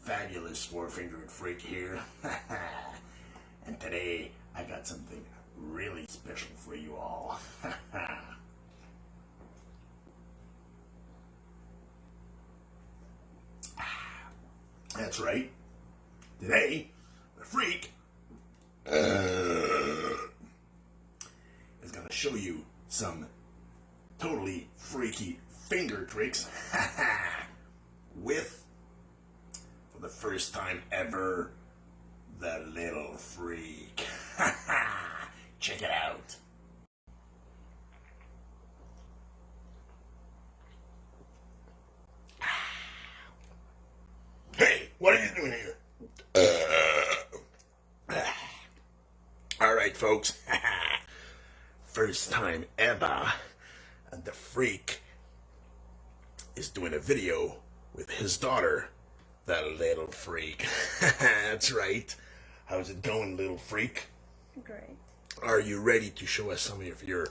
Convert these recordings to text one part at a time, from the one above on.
fabulous four-fingered freak here. And today I got something really special for you all. That's right. Today, the freak is going to show you some totally freaky finger tricks with, for the first time ever, the little freak. Check it out. Hey, what are you doing here? All right, folks. First time ever, the freak is doing a video with his daughter, the little freak. That's right. How's it going, little freak? Great. Are you ready to show us some of your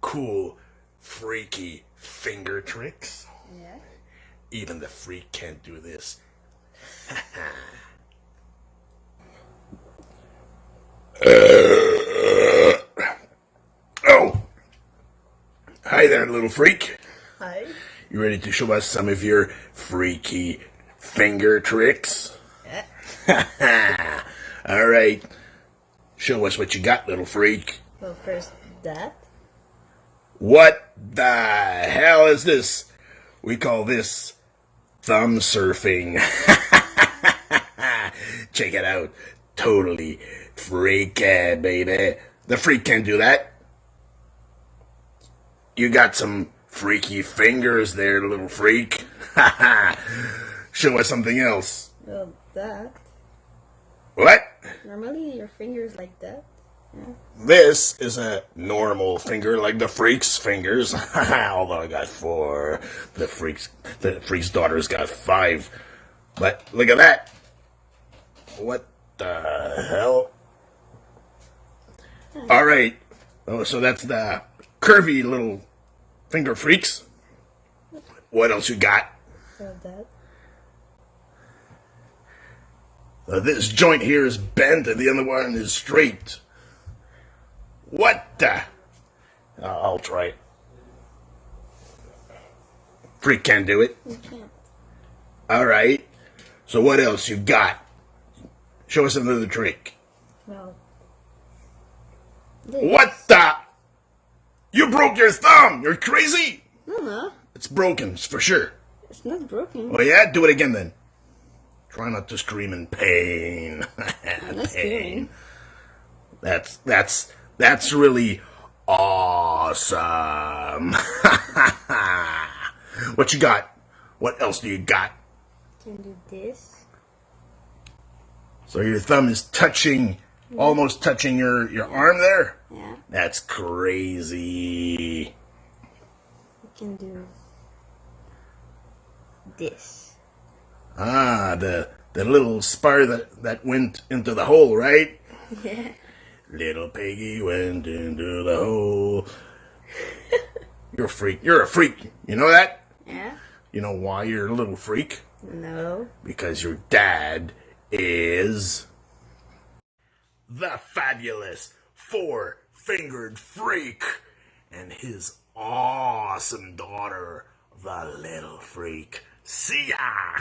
cool, freaky finger tricks? Yeah. Even the freak can't do this. Oh! Hi there, little freak. Hi. You ready to show us some of your freaky finger tricks? Yeah. All right. Show us what you got, little freak. Well, first that. What the hell is this? We call this thumb surfing. Check it out. Totally freaky, baby. The freak can't do that. You got some freaky fingers there, little freak. Show us something else. Well, that. What? Normally your fingers like that. Yeah. This is a normal finger, like the freak's fingers. Although I got 4. The freak's daughter's got 5. But look at that. What the hell? All right. Oh, so that's the curvy little finger freaks. What else you got? So that. This joint here is bent and the other one is straight. What the? I'll try it. Freak can't do it. You can't. All right. So what else you got? Show us another trick. Well. What the? You broke your thumb. You're crazy. No. It's broken, for sure. It's not broken. Oh yeah? Do it again then. Try not to scream in pain. I'm not screaming. That's really awesome. What you got? What else do you got? Can do this. So your thumb is touching, almost touching your arm there? Yeah. That's crazy. You can do this. Ah, the little spar that went into the hole, right? Yeah. Little piggy went into the hole. You're a freak. You're a freak. You know that? Yeah. You know why you're a little freak? No. Because your dad is the fabulous four-fingered freak and his awesome daughter, the little freak. See ya!